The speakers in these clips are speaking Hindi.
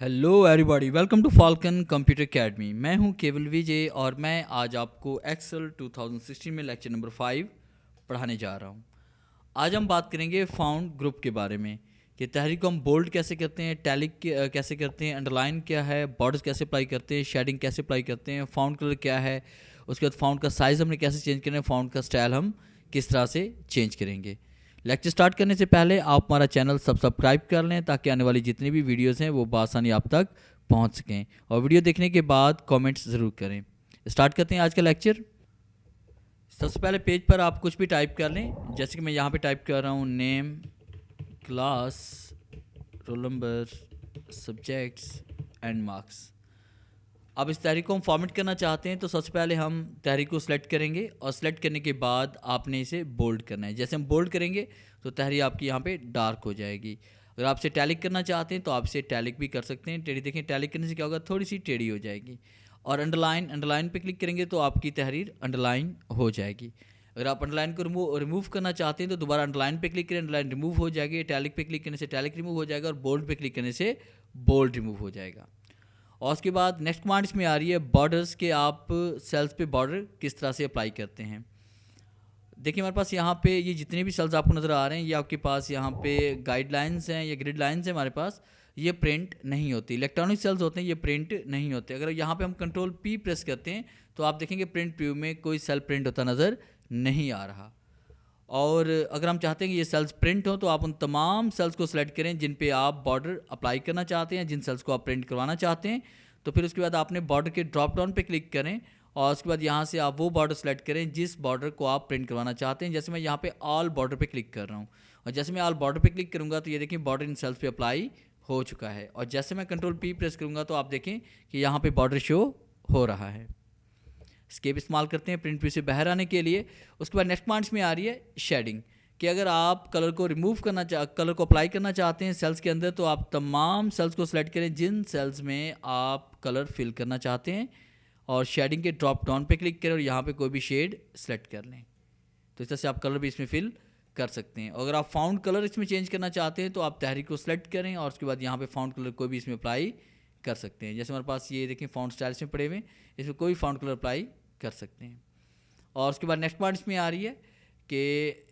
Hello everybody, welcome to Falcon computer academy. मैं हूं केवल विजय और मैं आज आपको एक्सेल 2016 में लेक्चर नंबर 5 पढ़ाने जा रहा हूं। आज हम बात करेंगे फाउंड ग्रुप के बारे में कि तहरीर को हम बोल्ड कैसे करते हैं, टैलिक कैसे करते हैं, अंडरलाइन क्या है, बॉर्डर्स कैसे अप्लाई करते हैं, शेडिंग कैसे अप्लाई करते हैं, फाउंड कलर क्या है, उसके बाद फाउंड का साइज़ हमने कैसे चेंज करना है, फाउंड का स्टाइल हम किस तरह से चेंज करेंगे। लेक्चर स्टार्ट करने से पहले आप हमारा चैनल सब्सक्राइब कर लें ताकि आने वाली जितनी भी वीडियोस हैं वो बआसानी आप तक पहुंच सकें, और वीडियो देखने के बाद कमेंट्स ज़रूर करें। स्टार्ट करते हैं आज का लेक्चर। सबसे पहले पेज पर आप कुछ भी टाइप कर लें, जैसे कि मैं यहाँ पे टाइप कर रहा हूँ name, class, roll number, subjects and marks. अब इस तहरीर को हम फॉर्मेट करना चाहते हैं तो सबसे पहले हम तहरीर को सिलेक्ट करेंगे और सिलेक्ट करने के बाद आपने इसे बोल्ड करना है। जैसे हम बोल्ड करेंगे तो तहरीर आपकी यहाँ पे डार्क हो जाएगी। अगर आप इसे टैलिक करना चाहते हैं तो आप इसे टैलिक भी कर सकते हैं। टेढ़ी देखें, टैलिक करने से क्या होगा, थोड़ी सी टेढ़ी हो जाएगी। और अंडरलाइन पे क्लिक करेंगे तो आपकी तहरीर अंडरलाइन हो जाएगी। अगर आप अंडरलाइन को रिमूव करना चाहते हैं तो दोबारा अंडरलाइन पे क्लिक करें, अंडरलाइन रिमूव हो जाएगी। टैलिक पे क्लिक करने से टैलिक रिमूव हो जाएगा और बोल्ड पे क्लिक करने से बोल्ड रिमूव हो जाएगा। और उसके बाद नेक्स्ट कमांड इसमें आ रही है बॉर्डर्स के, आप सेल्स पे बॉर्डर किस तरह से अप्लाई करते हैं। देखिए हमारे पास यहाँ पे ये जितने भी सेल्स आपको नज़र आ रहे हैं ये आपके पास यहाँ पे गाइडलाइंस हैं या ग्रिड लाइंस हैं हमारे पास, ये प्रिंट नहीं होती। इलेक्ट्रॉनिक सेल्स होते हैं, ये प्रिंट नहीं होते। अगर यहाँ पे हम कंट्रोल पी प्रेस करते हैं तो आप देखेंगे प्रिंट व्यू में कोई सेल प्रिंट होता नज़र नहीं आ रहा। और अगर हम चाहते हैं कि ये सेल्स प्रिंट हो तो आप उन तमाम सेल्स को सिलेक्ट करें जिन पे आप बॉर्डर अप्लाई करना चाहते हैं, जिन सेल्स को आप प्रिंट करवाना चाहते हैं। तो फिर उसके बाद आपने बॉर्डर के ड्रॉप डाउन पे क्लिक करें और उसके बाद यहाँ से आप वो बॉर्डर सेलेक्ट करें जिस बॉर्डर को आप प्रिंट करवाना चाहते हैं। जैसे मैं यहाँ पे ऑल बॉर्डर पे क्लिक कर रहा हूँ और जैसे मैं ऑल बॉर्डर पे क्लिक करूँगा तो ये देखिए बॉर्डर इन सेल्स पे अप्लाई हो चुका है। और जैसे मैं कंट्रोल पी प्रेस करूँगा तो आप देखें कि यहाँ पे बॉर्डर शो हो रहा है। स्केप इस्तेमाल करते हैं प्रिंट व्यू से बाहर आने के लिए। उसके बाद नेक्स्ट कमांड्स में आ रही है शेडिंग, कि अगर आप कलर को रिमूव कलर को अप्लाई करना चाहते हैं सेल्स के अंदर तो आप तमाम सेल्स को सिलेक्ट करें जिन सेल्स में आप कलर फिल करना चाहते हैं और शेडिंग के ड्रॉप डाउन पे क्लिक करें और यहाँ पे कोई भी शेड सेलेक्ट कर लें। तो इस तरह से आप कलर भी इसमें फिल कर सकते हैं। अगर आप फाउंड कलर इसमें चेंज करना चाहते हैं तो आप तहरीर को सिलेक्ट करें और उसके बाद यहाँ पे फाउंड कलर कोई भी इसमें अप्लाई कर सकते हैं। जैसे हमारे पास ये देखें फाउंड स्टाइल्स में पड़े हुए, इसमें कोई फाउंड कलर अप्लाई कर सकते हैं। और उसके बाद नेक्स्ट पार्ट इसमें आ रही है कि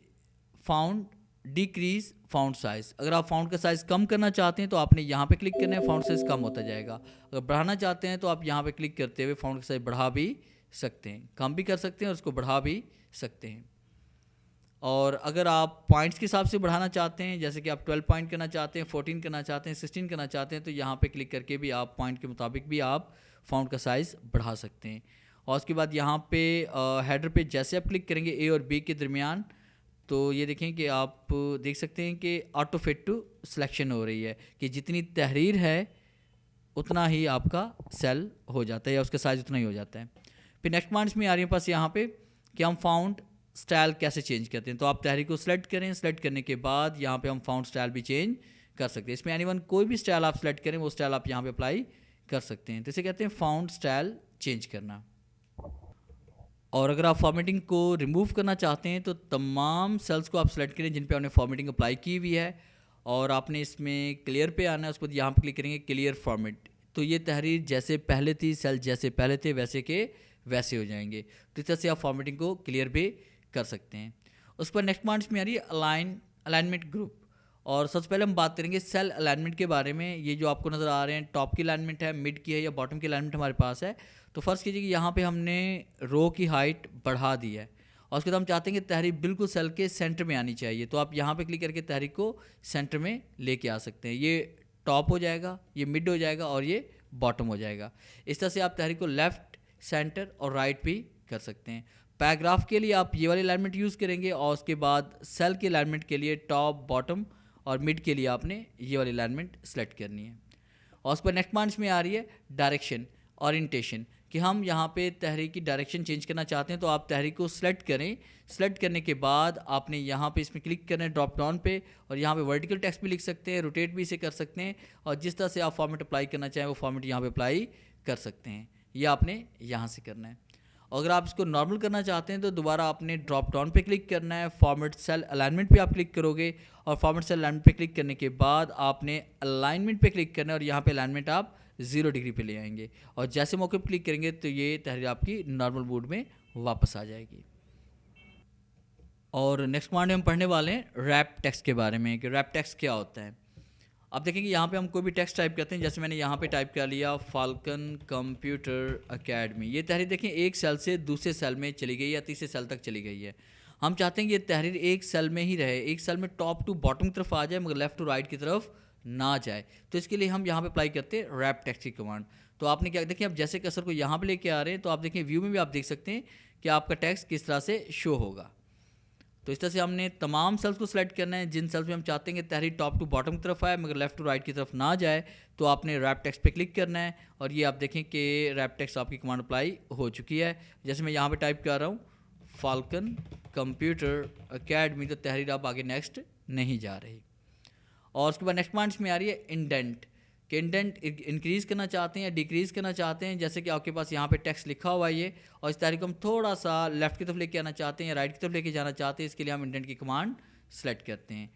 फाउंड डिक्रीज फाउंड साइज़। अगर आप फाउंड का साइज़ कम करना चाहते हैं तो आपने यहाँ पे क्लिक करना है, फाउंड साइज़ कम होता जाएगा। अगर बढ़ाना चाहते हैं तो आप यहाँ पे क्लिक करते हुए फाउंड का साइज़ बढ़ा भी सकते हैं, कम भी कर सकते हैं और उसको बढ़ा भी सकते हैं। और अगर आप पॉइंट्स के हिसाब से बढ़ाना चाहते हैं, जैसे कि आप 12 पॉइंट करना चाहते हैं, 14 करना चाहते हैं, 16 करना चाहते हैं, तो यहाँ पे क्लिक करके भी आप पॉइंट के मुताबिक भी आप फाउंड का साइज़ बढ़ा सकते हैं। और उसके बाद यहाँ पे हेडर पे जैसे आप क्लिक करेंगे ए और बी के दरमियान तो ये देखें कि आप देख सकते हैं कि ऑटो फिट टू सिलेक्शन हो रही है कि जितनी तहरीर है उतना ही आपका सेल हो जाता है या उसका साइज़ उतना ही हो जाता है। फिर नेक्स्ट कमांड्स में आ रही है पास यहाँ पे कि हम फाउंड स्टाइल कैसे चेंज करते हैं। तो आप तहरीर को सिलेक्ट करें, सिलेक्ट करने के बाद यहाँ पे हम फाउंड स्टाइल भी चेंज कर सकते हैं। इसमें एनीवन कोई भी स्टाइल आप सिलेक्ट करें वो स्टाइल आप यहाँ पे अप्लाई कर सकते हैं। तो इसे कहते हैं फाउंड स्टाइल चेंज करना। और अगर आप फॉर्मेटिंग को रिमूव करना चाहते हैं तो तमाम सेल्स को आप सेलेक्ट करें जिन पे आपने फॉर्मेटिंग अप्लाई की हुई है और आपने इसमें क्लियर पे आना है। उसके बाद यहाँ पर क्लिक करेंगे क्लियर फॉर्मेट, तो ये तहरीर जैसे पहले थी, सेल जैसे पहले थे वैसे के वैसे हो जाएंगे। तो इस तरह से आप फॉर्मेटिंग को क्लियर भी कर सकते हैं। उसके बाद नेक्स्ट कमांड्स में आ रही है अलाइनमेंट ग्रुप। और सबसे पहले हम बात करेंगे सेल अलाइनमेंट के बारे में। ये जो आपको नज़र आ रहे हैं टॉप की अलाइनमेंट है, मिड की है या बॉटम की अलाइनमेंट हमारे पास है। तो फ़र्ज़ कीजिए कि यहाँ पे हमने रो की हाइट बढ़ा दी है और उसके बाद हम चाहते हैं कि तहरीर बिल्कुल सेल के सेंटर में आनी चाहिए। तो आप यहाँ पे क्लिक करके तहरीर को सेंटर में लेके आ सकते हैं। ये टॉप हो जाएगा, ये मिड हो जाएगा और ये बॉटम हो जाएगा। इस तरह से आप तहरीर को लेफ़्ट, सेंटर और राइट भी कर सकते हैं। पैराग्राफ के लिए आप ये वाली अलाइनमेंट यूज़ करेंगे और उसके बाद सेल के अलाइनमेंट के लिए टॉप, बॉटम और मिड के लिए आपने ये वाली अलाइनमेंट सेलेक्ट करनी है। और उस पर नेक्स्ट कमांड्स में आ रही है डायरेक्शन, ओरिएंटेशन, कि हम यहाँ पे तहरीर की डायरेक्शन चेंज करना चाहते हैं। तो आप तहरीर को सिलेक्ट करें, सिलेक्ट करने के बाद आपने यहाँ पे इसमें क्लिक करना है ड्रॉप डाउन पे और यहाँ पे वर्टिकल टेक्स्ट भी लिख सकते हैं, रोटेट भी इसे कर सकते हैं और जिस तरह से आप फॉर्मेट अप्लाई करना चाहें वो फॉर्मेट यहाँ पे अप्लाई कर सकते हैं। ये आपने यहाँ से करना है। अगर आप इसको नॉर्मल करना चाहते हैं तो दोबारा आपने ड्रॉप डाउन पे क्लिक करना है, फॉर्मेट सेल अलाइनमेंट पे आप क्लिक करोगे और फॉर्मेट सेल अलाइनमेंट पे क्लिक करने के बाद आपने अलाइनमेंट पे क्लिक करना है और यहाँ पे अलाइनमेंट आप 0 डिग्री पे ले आएंगे और जैसे मौके पर क्लिक करेंगे तो ये तहरीर आपकी नॉर्मल मोड में वापस आ जाएगी। और नेक्स्ट कमांड हम पढ़ने वाले हैं रैप टेक्स्ट के बारे में कि रैप टेक्स्ट क्या होता है। आप देखेंगे यहाँ पे हम कोई भी टेक्स्ट टाइप करते हैं, जैसे मैंने यहाँ पे टाइप कर लिया फाल्कन कंप्यूटर एकेडमी, ये तहरीर देखें एक सेल से दूसरे सेल में चली गई या तीसरे सेल तक चली गई है। हम चाहते हैं कि ये तहरीर एक सेल में ही रहे, एक सेल में टॉप टू बॉटम की तरफ आ जाए मगर लेफ्ट टू राइट की तरफ ना जाए। तो इसके लिए हम यहाँ पे अप्लाई करते हैं रैप टेक्स्ट की कमांड। तो आपने क्या देखिए, अब जैसे कर्सर को यहाँ पे लेके आ रहे हैं तो आप देखें व्यू में भी आप देख सकते हैं कि आपका टेक्स्ट किस तरह से शो होगा। तो इस तरह से हमने तमाम सेल्स को सिलेक्ट करना है, जिन सेल्स में हम चाहते हैं कि तहरीर टॉप टू बॉटम की तरफ आए मगर लेफ्ट टू राइट की तरफ ना जाए तो आपने रैप टेक्स्ट पे क्लिक करना है और ये आप देखें कि रैप टेक्स्ट आपकी कमांड अप्लाई हो चुकी है। जैसे मैं यहाँ पे टाइप कर रहा हूँ फाल्कन कंप्यूटर एकेडमी, तो तहरीर अब आगे नेक्स्ट नहीं जा रही। और उसके बाद नेक्स्ट कमांड्स में आ रही है इंडेंट, कि इंडेंट इंक्रीज़ करना चाहते हैं या डिक्रीज़ करना चाहते हैं। जैसे कि आपके पास यहाँ पे टेक्स्ट लिखा हुआ है ये, और इस तहरीर को हम थोड़ा सा लेफ्ट की तरफ लेके आना चाहते हैं या राइट की तरफ लेके जाना चाहते हैं, इसके लिए हम इंडेंट की कमांड सेलेक्ट करते हैं।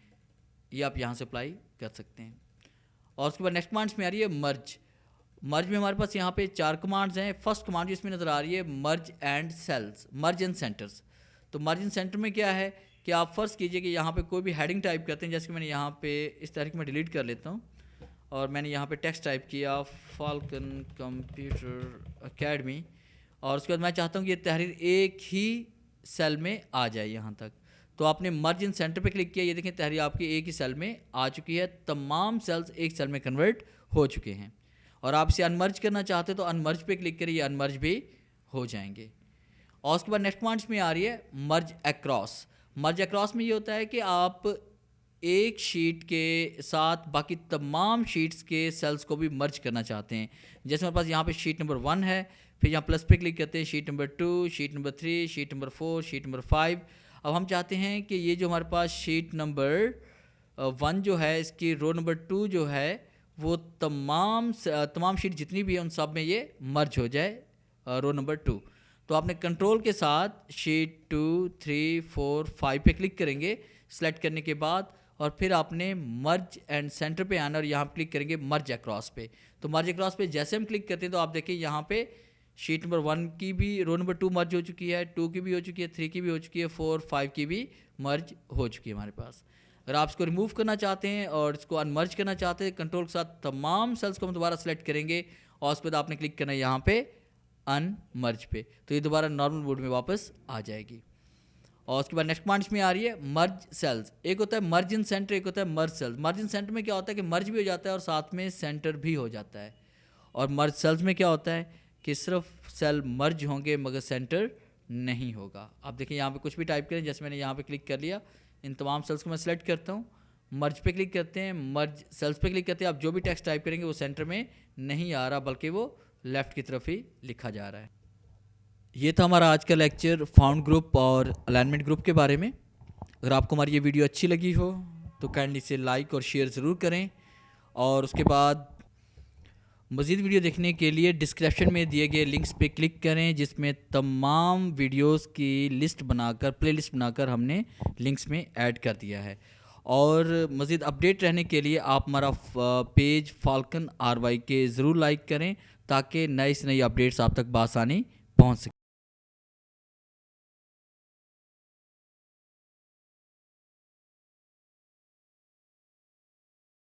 ये आप यहाँ से अप्लाई कर सकते हैं। और उसके बाद नेक्स्ट कमांड्स में आ रही है मर्ज। मर्ज में हमारे पास यहाँ पे 4 कमांड्स हैं। फर्स्ट कमांड इसमें नज़र आ रही है merge and cells, merge and centers. तो मर्ज एंड सेंटर में क्या है कि आप फर्स्ट कीजिए कि यहाँ पे कोई भी हेडिंग टाइप करते हैं, जैसे कि मैंने यहाँ पे इस तहरीर को मैं डिलीट कर लेता हूँ और मैंने यहाँ पे टेक्स्ट टाइप किया फाल्कन कंप्यूटर एकेडमी, और उसके बाद मैं चाहता हूँ कि ये तहरीर एक ही सेल में आ जाए यहाँ तक। तो आपने मर्ज इन सेंटर पे क्लिक किया, ये देखें तहरीर आपकी एक ही सेल में आ चुकी है, तमाम सेल्स एक सेल में कन्वर्ट हो चुके हैं। और आप इसे अनमर्ज करना चाहते तो अनमर्ज पे क्लिक करिए, अनमर्ज भी हो जाएंगे। और उसके बाद नेक्स्ट कमांड्स में आ रही है मर्ज अक्रॉस। मर्ज अक्रॉस में ये होता है कि आप एक शीट के साथ बाकी तमाम शीट्स के सेल्स को भी मर्ज करना चाहते हैं। जैसे हमारे पास यहाँ पे शीट नंबर 1 है, फिर यहाँ प्लस पे क्लिक करते हैं, sheet number 2, sheet number 3, sheet number 4, sheet number 5। अब हम चाहते हैं कि ये जो हमारे पास शीट नंबर 1 जो है, इसकी रो नंबर 2 जो है वो तमाम शीट जितनी भी है उन सब में ये मर्ज हो जाए रो नंबर 2। तो आपने कंट्रोल के साथ शीट 2, 3, 4, 5 पे क्लिक करेंगे सेलेक्ट करने के बाद, और फिर आपने मर्ज एंड सेंटर पे आना और यहाँ क्लिक करेंगे मर्ज अक्रॉस पे। तो मर्ज अक्रॉस पे जैसे हम क्लिक करते हैं तो आप देखिए यहाँ पे शीट नंबर 1 की भी रो नंबर 2 मर्ज हो चुकी है, 2 की भी हो चुकी है, 3 की भी हो चुकी है, 4, 5 की भी मर्ज हो चुकी है हमारे पास। अगर आप इसको रिमूव करना चाहते हैं और इसको अनमर्ज करना चाहते हैं, कंट्रोल के साथ तमाम सेल्स को हम दोबारा सेलेक्ट करेंगे और उसके बाद आपने क्लिक करना है यहाँ पे अनमर्ज पे, तो ये दोबारा नॉर्मल मोड में वापस आ जाएगी। और उसके बाद नेक्स्ट कमांड्स में आ रही है मर्ज सेल्स। एक होता है मर्ज इन सेंटर, एक होता है मर्ज सेल्स। मर्ज इन सेंटर में क्या होता है कि मर्ज भी हो जाता है और साथ में सेंटर भी हो जाता है। और मर्ज सेल्स में क्या होता है कि सिर्फ सेल मर्ज होंगे मगर सेंटर नहीं होगा। आप देखिए यहाँ पे कुछ भी टाइप करें, जैसे मैंने यहाँ पे क्लिक कर लिया, इन तमाम सेल्स को मैं सेलेक्ट करता हूँ, मर्ज पे क्लिक करते हैं, मर्ज सेल्स पे क्लिक करते हैं। आप जो भी टेक्स्ट टाइप करेंगे वो सेंटर में नहीं आ रहा बल्कि वो लेफ़्ट की तरफ ही लिखा जा रहा है। ये था हमारा आज का लेक्चर फाउंड ग्रुप और अलाइनमेंट ग्रुप के बारे में। अगर आपको हमारी ये वीडियो अच्छी लगी हो तो काइंडली इसे लाइक और शेयर ज़रूर करें, और उसके बाद मज़ीद वीडियो देखने के लिए डिस्क्रिप्शन में दिए गए लिंक्स पे क्लिक करें, जिसमें तमाम वीडियोस की लिस्ट बनाकर, प्लेलिस्ट बनाकर हमने लिंक्स में ऐड कर दिया है। और मज़ीद अपडेट रहने के लिए आप हमारा पेज फाल्कन RY के ज़रूर लाइक करें ताकि नई से नई अपडेट्स आप तक बआसानी पहुँच सकें।